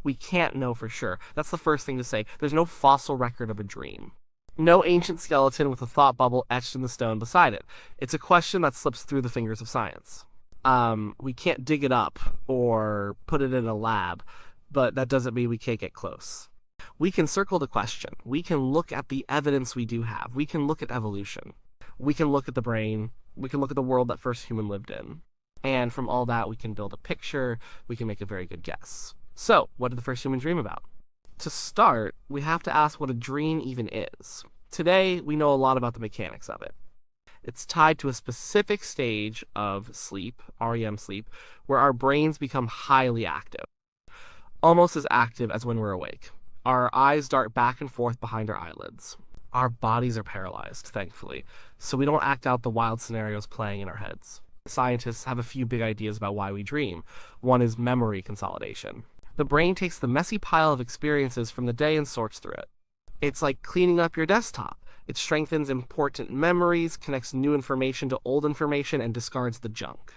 We can't know for sure. That's the first thing to say. There's no fossil record of a dream. No ancient skeleton with a thought bubble etched in the stone beside it. It's a question that slips through the fingers of science. We can't dig it up or put it in a lab, but that doesn't mean we can't get close. We can circle the question. We can look at the evidence we do have. We can look at evolution. We can look at the brain. We can look at the world that first human lived in. And from all that, we can build a picture. We can make a very good guess. So, what did the first human dream about? To start, we have to ask what a dream even is. Today, we know a lot about the mechanics of it. It's tied to a specific stage of sleep, REM sleep, where our brains become highly active, almost as active as when we're awake. Our eyes dart back and forth behind our eyelids. Our bodies are paralyzed, thankfully, so we don't act out the wild scenarios playing in our heads. Scientists have a few big ideas about why we dream. One is memory consolidation. The brain takes the messy pile of experiences from the day and sorts through it. It's like cleaning up your desktop. It strengthens important memories, connects new information to old information, and discards the junk.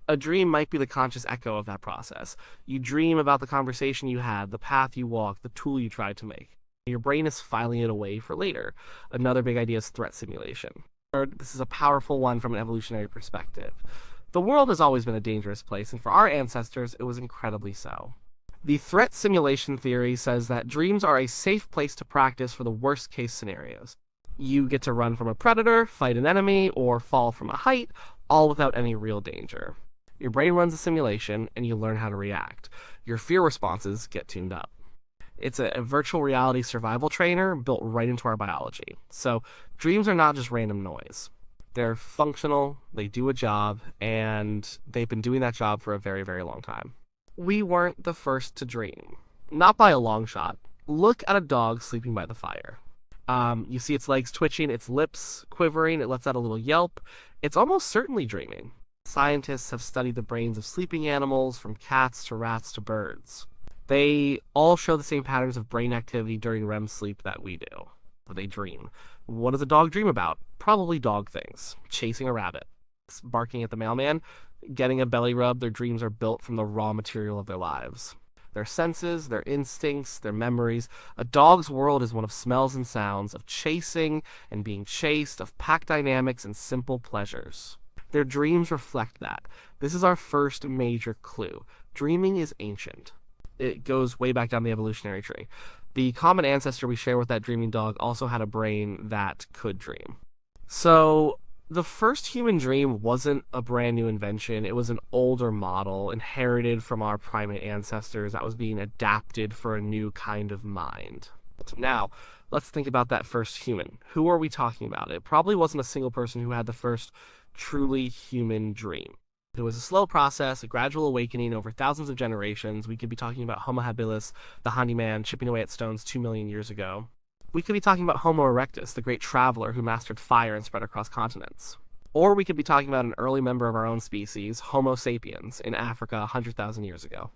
A dream might be the conscious echo of that process. You dream about the conversation you had, the path you walked, the tool you tried to make. Your brain is filing it away for later. Another big idea is threat simulation. Third, this is a powerful one from an evolutionary perspective. The world has always been a dangerous place, and for our ancestors, it was incredibly so. The threat simulation theory says that dreams are a safe place to practice for the worst-case scenarios. You get to run from a predator, fight an enemy, or fall from a height, all without any real danger. Your brain runs a simulation, and you learn how to react. Your fear responses get tuned up. It's a virtual reality survival trainer built right into our biology. So dreams are not just random noise. They're functional, they do a job, and they've been doing that job for a very, very long time. We weren't the first to dream. Not by a long shot. Look at a dog sleeping by the fire. You see its legs twitching, its lips quivering, it lets out a little yelp. It's almost certainly dreaming. Scientists have studied the brains of sleeping animals, from cats to rats to birds. They all show the same patterns of brain activity during REM sleep that we do. They dream. What does a dog dream about? Probably dog things. Chasing a rabbit, barking at the mailman, getting a belly rub. Their dreams are built from the raw material of their lives. Their senses, their instincts, their memories. A dog's world is one of smells and sounds, of chasing and being chased, of pack dynamics and simple pleasures. Their dreams reflect that. This is our first major clue. Dreaming is ancient. It goes way back down the evolutionary tree. The common ancestor we share with that dreaming dog also had a brain that could dream. So, the first human dream wasn't a brand new invention. It was an older model inherited from our primate ancestors that was being adapted for a new kind of mind. Now, let's think about that first human. Who are we talking about? It probably wasn't a single person who had the first truly human dream. It was a slow process, a gradual awakening over thousands of generations. We could be talking about Homo habilis, the handyman chipping away at stones 2 million years ago. We could be talking about Homo erectus, the great traveler who mastered fire and spread across continents. Or we could be talking about an early member of our own species, Homo sapiens, in Africa 100,000 years ago.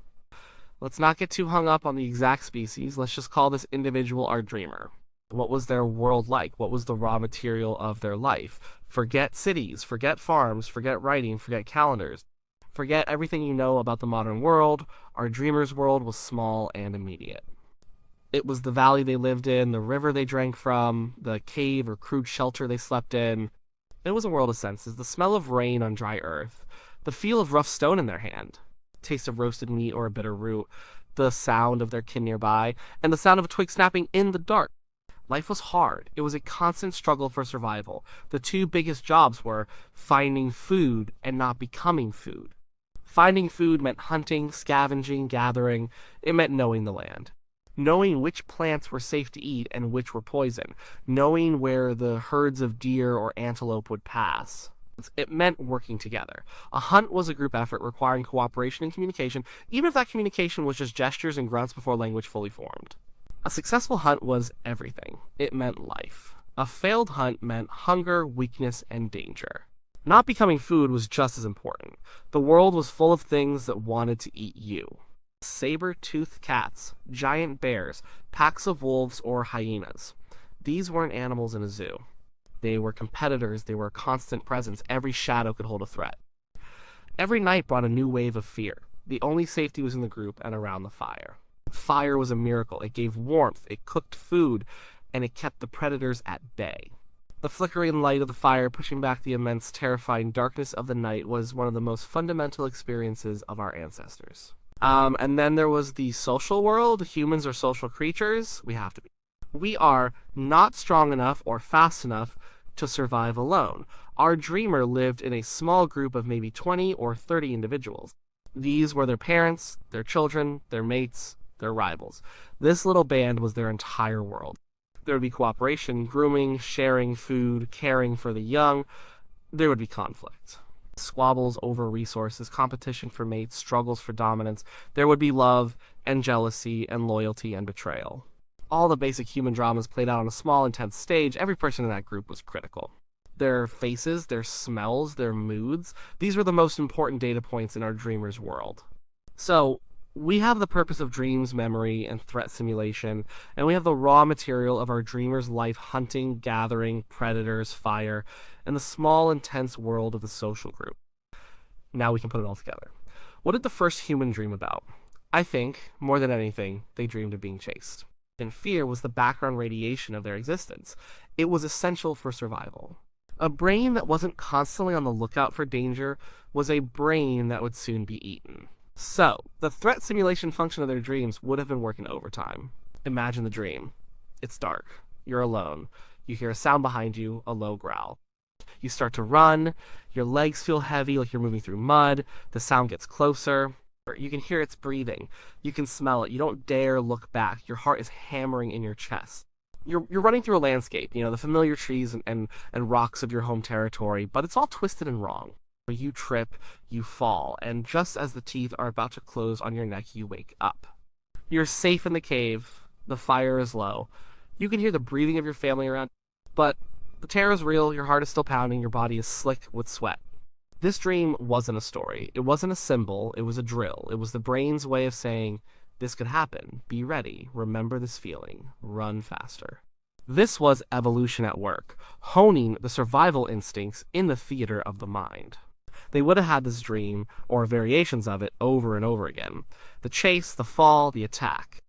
Let's not get too hung up on the exact species. Let's just call this individual our dreamer. What was their world like? What was the raw material of their life? Forget cities, forget farms, forget writing, forget calendars. Forget everything you know about the modern world. Our dreamer's world was small and immediate. It was the valley they lived in, the river they drank from, the cave or crude shelter they slept in. It was a world of senses, the smell of rain on dry earth, the feel of rough stone in their hand, taste of roasted meat or a bitter root, the sound of their kin nearby, and the sound of a twig snapping in the dark. Life was hard. It was a constant struggle for survival. The two biggest jobs were finding food and not becoming food. Finding food meant hunting, scavenging, gathering. It meant knowing the land. Knowing which plants were safe to eat and which were poison. Knowing where the herds of deer or antelope would pass. It meant working together. A hunt was a group effort requiring cooperation and communication, even if that communication was just gestures and grunts before language fully formed. A successful hunt was everything. It meant life. A failed hunt meant hunger, weakness, and danger. Not becoming food was just as important. The world was full of things that wanted to eat you. Saber-toothed cats, giant bears, packs of wolves, or hyenas. These weren't animals in a zoo. They were competitors, they were a constant presence. Every shadow could hold a threat. Every night brought a new wave of fear. The only safety was in the group and around the fire. Fire was a miracle. It gave warmth, it cooked food, and it kept the predators at bay. The flickering light of the fire pushing back the immense, terrifying darkness of the night was one of the most fundamental experiences of our ancestors. And then there was the social world. Humans are social creatures. We have to be. We are not strong enough or fast enough to survive alone. Our dreamer lived in a small group of maybe 20 or 30 individuals. These were their parents, their children, their mates, their rivals. This little band was their entire world. There would be cooperation, grooming, sharing food, caring for the young. There would be conflict. Squabbles over resources, competition for mates, struggles for dominance. There would be love and jealousy and loyalty and betrayal. All the basic human dramas played out on a small, intense stage. Every person in that group was critical. Their faces, their smells, their moods, these were the most important data points in our dreamer's world. So, we have the purpose of dreams, memory, and threat simulation, and we have the raw material of our dreamer's life hunting, gathering, predators, fire, and the small, intense world of the social group. Now we can put it all together. What did the first human dream about? I think, more than anything, they dreamed of being chased. And fear was the background radiation of their existence. It was essential for survival. A brain that wasn't constantly on the lookout for danger was a brain that would soon be eaten. So, the threat simulation function of their dreams would have been working overtime. Imagine the dream. It's dark. You're alone. You hear a sound behind you, a low growl. You start to run. Your legs feel heavy like you're moving through mud. The sound gets closer. You can hear its breathing. You can smell it. You don't dare look back. Your heart is hammering in your chest. You're running through a landscape, the familiar trees and rocks of your home territory, but it's all twisted and wrong. You trip, you fall, and just as the teeth are about to close on your neck, you wake up. You're safe in the cave, the fire is low, you can hear the breathing of your family around, but the terror is real, your heart is still pounding, your body is slick with sweat. This dream wasn't a story, it wasn't a symbol, it was a drill. It was the brain's way of saying, this could happen, be ready, remember this feeling, run faster. This was evolution at work, honing the survival instincts in the theater of the mind. They would have had this dream, or variations of it, over and over again. The chase, the fall, the attack.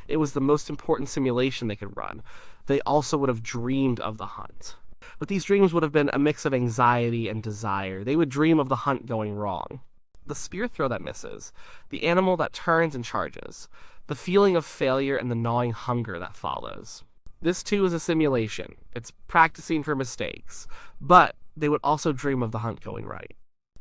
It was the most important simulation they could run. They also would have dreamed of the hunt. But these dreams would have been a mix of anxiety and desire. They would dream of the hunt going wrong. The spear throw that misses. The animal that turns and charges. The feeling of failure and the gnawing hunger that follows. This too is a simulation. It's practicing for mistakes. But they would also dream of the hunt going right.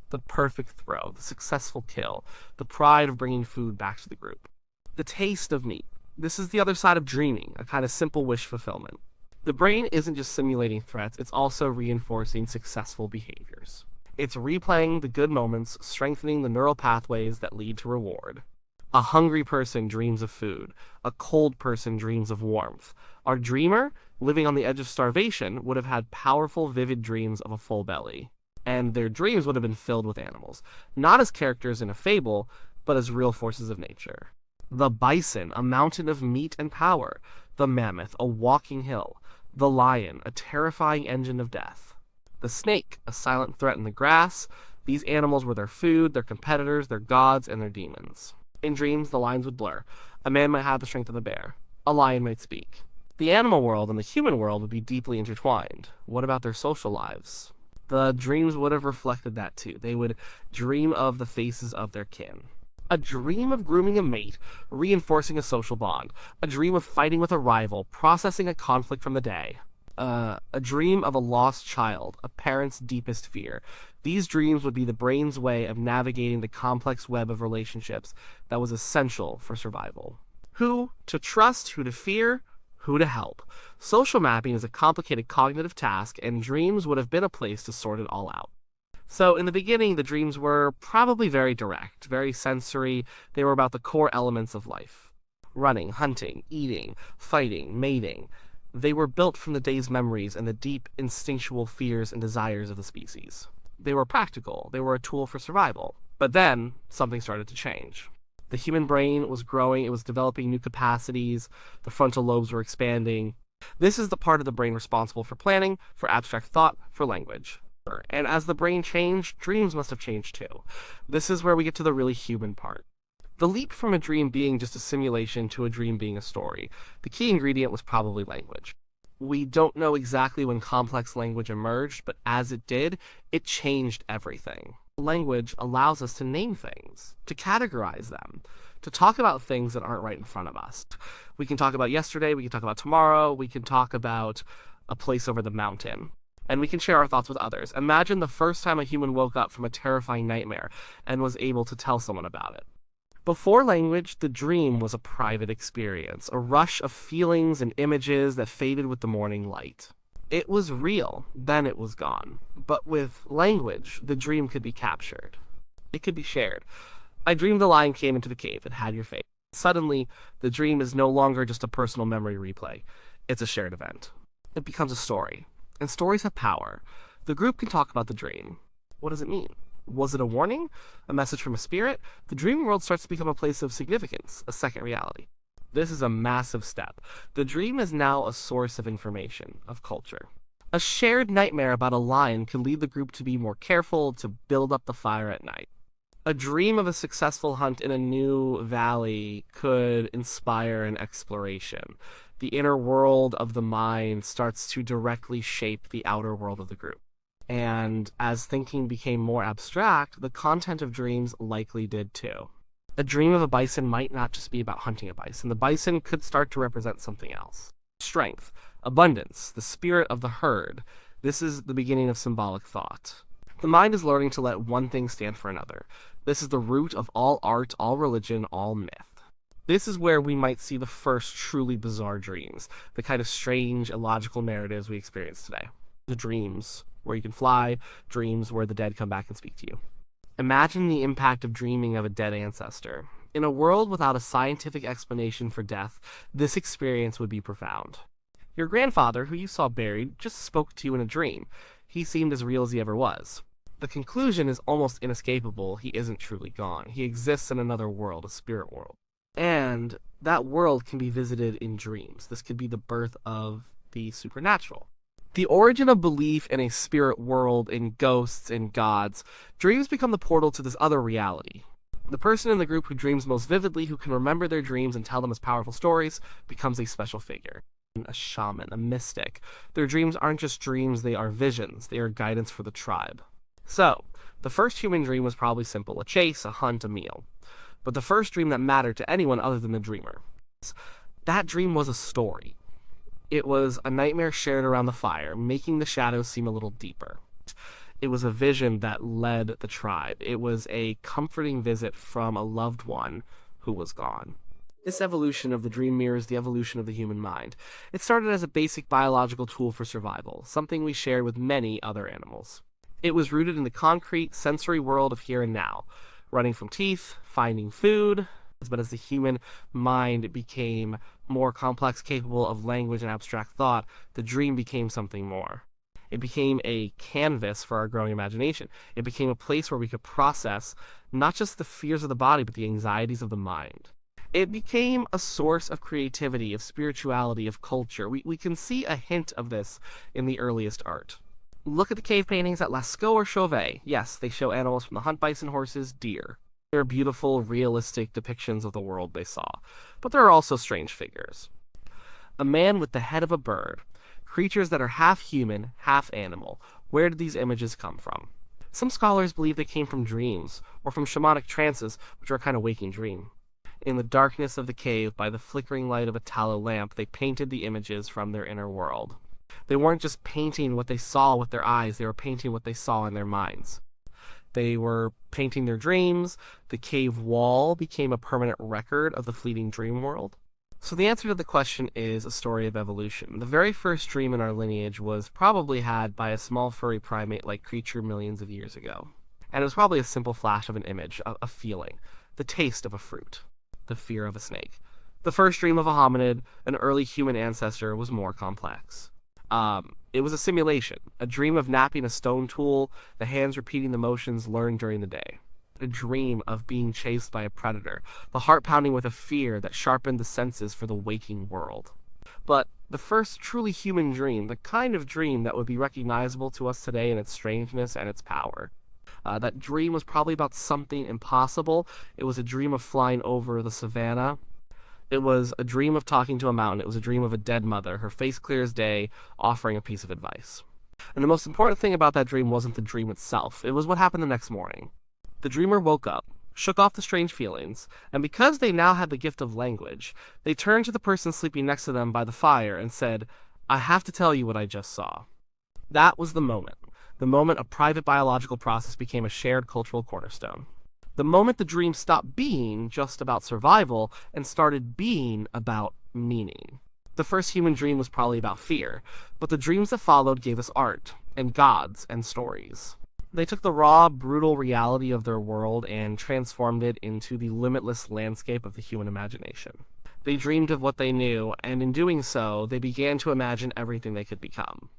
The perfect throw, the successful kill, the pride of bringing food back to the group. The taste of meat. This is the other side of dreaming, a kind of simple wish fulfillment. The brain isn't just simulating threats, it's also reinforcing successful behaviors. It's replaying the good moments, strengthening the neural pathways that lead to reward. A hungry person dreams of food. A cold person dreams of warmth. Our dreamer, living on the edge of starvation, would have had powerful, vivid dreams of a full belly. And their dreams would have been filled with animals, not as characters in a fable, but as real forces of nature. The bison, a mountain of meat and power. The mammoth, a walking hill. The lion, a terrifying engine of death. The snake, a silent threat in the grass. These animals were their food, their competitors, their gods, and their demons. In dreams, the lines would blur. A man might have the strength of a bear. A lion might speak. The animal world and the human world would be deeply intertwined. What about their social lives? The dreams would have reflected that too. They would dream of the faces of their kin. A dream of grooming a mate, reinforcing a social bond. A dream of fighting with a rival, processing a conflict from the day. A dream of a lost child, a parent's deepest fear. These dreams would be the brain's way of navigating the complex web of relationships that was essential for survival. Who to trust, who to fear, who to help. Social mapping is a complicated cognitive task, and dreams would have been a place to sort it all out. So in the beginning, the dreams were probably very direct, very sensory. They were about the core elements of life. Running, hunting, eating, fighting, mating. They were built from the day's memories and the deep instinctual fears and desires of the species. They were practical. They were a tool for survival. But then, something started to change. The human brain was growing. It was developing new capacities. The frontal lobes were expanding. This is the part of the brain responsible for planning, for abstract thought, for language. And as the brain changed, dreams must have changed too. This is where we get to the really human part. The leap from a dream being just a simulation to a dream being a story, the key ingredient was probably language. We don't know exactly when complex language emerged, but as it did, it changed everything. Language allows us to name things, to categorize them, to talk about things that aren't right in front of us. We can talk about yesterday, we can talk about tomorrow, we can talk about a place over the mountain, and we can share our thoughts with others. Imagine the first time a human woke up from a terrifying nightmare and was able to tell someone about it. Before language, the dream was a private experience, a rush of feelings and images that faded with the morning light. It was real, then it was gone. But with language, the dream could be captured. It could be shared. I dreamed the lion came into the cave. It had your face. Suddenly, the dream is no longer just a personal memory replay. It's a shared event. It becomes a story. And stories have power. The group can talk about the dream. What does it mean? Was it a warning? A message from a spirit? The dream world starts to become a place of significance, a second reality. This is a massive step. The dream is now a source of information, of culture. A shared nightmare about a lion can lead the group to be more careful, to build up the fire at night. A dream of a successful hunt in a new valley could inspire an exploration. The inner world of the mind starts to directly shape the outer world of the group. And as thinking became more abstract, the content of dreams likely did too. A dream of a bison might not just be about hunting a bison. The bison could start to represent something else. Strength, abundance, the spirit of the herd. This is the beginning of symbolic thought. The mind is learning to let one thing stand for another. This is the root of all art, all religion, all myth. This is where we might see the first truly bizarre dreams, the kind of strange, illogical narratives we experience today. The dreams where you can fly, dreams where the dead come back and speak to you. Imagine the impact of dreaming of a dead ancestor. In a world without a scientific explanation for death, this experience would be profound. Your grandfather, who you saw buried, just spoke to you in a dream. He seemed as real as he ever was. The conclusion is almost inescapable. He isn't truly gone. He exists in another world, a spirit world. And that world can be visited in dreams. This could be the birth of the supernatural. The origin of belief in a spirit world, in ghosts, in gods, dreams become the portal to this other reality. The person in the group who dreams most vividly, who can remember their dreams and tell them as powerful stories, becomes a special figure. A shaman, a mystic. Their dreams aren't just dreams, they are visions. They are guidance for the tribe. So, the first human dream was probably simple, a chase, a hunt, a meal. But the first dream that mattered to anyone other than the dreamer. That dream was a story. It was a nightmare shared around the fire, making the shadows seem a little deeper. It was a vision that led the tribe. It was a comforting visit from a loved one who was gone. This evolution of the dream mirrors the evolution of the human mind. It started as a basic biological tool for survival, something we shared with many other animals. It was rooted in the concrete, sensory world of here and now, running from teeth, finding food. But as the human mind became more complex, capable of language and abstract thought, the dream became something more. It became a canvas for our growing imagination. It became a place where we could process not just the fears of the body, but the anxieties of the mind. It became a source of creativity, of spirituality, of culture. We can see a hint of this in the earliest art. Look at the cave paintings at Lascaux or Chauvet. Yes, they show animals from the hunt, bison, horses, deer. They're beautiful, realistic depictions of the world they saw. But there are also strange figures. A man with the head of a bird. Creatures that are half human, half animal. Where did these images come from? Some scholars believe they came from dreams, or from shamanic trances, which are a kind of waking dream. In the darkness of the cave, by the flickering light of a tallow lamp, they painted the images from their inner world. They weren't just painting what they saw with their eyes, they were painting what they saw in their minds. They were painting their dreams. The cave wall became a permanent record of the fleeting dream world. So the answer to the question is a story of evolution. The very first dream in our lineage was probably had by a small furry primate-like creature millions of years ago. And it was probably a simple flash of an image, a feeling, the taste of a fruit, the fear of a snake. The first dream of a hominid, an early human ancestor, was more complex. It was a simulation, a dream of napping a stone tool, the hands repeating the motions learned during the day. A dream of being chased by a predator, the heart pounding with a fear that sharpened the senses for the waking world. But the first truly human dream, the kind of dream that would be recognizable to us today in its strangeness and its power. That dream was probably about something impossible. It was a dream of flying over the savannah. It was a dream of talking to a mountain. It was a dream of a dead mother, her face clear as day, offering a piece of advice. And the most important thing about that dream wasn't the dream itself. It was what happened the next morning. The dreamer woke up, shook off the strange feelings, and because they now had the gift of language, they turned to the person sleeping next to them by the fire and said, "I have to tell you what I just saw." That was the moment. The moment a private biological process became a shared cultural cornerstone. The moment the dream stopped being just about survival and started being about meaning. The first human dream was probably about fear, but the dreams that followed gave us art, and gods, and stories. They took the raw, brutal reality of their world and transformed it into the limitless landscape of the human imagination. They dreamed of what they knew, and in doing so, they began to imagine everything they could become.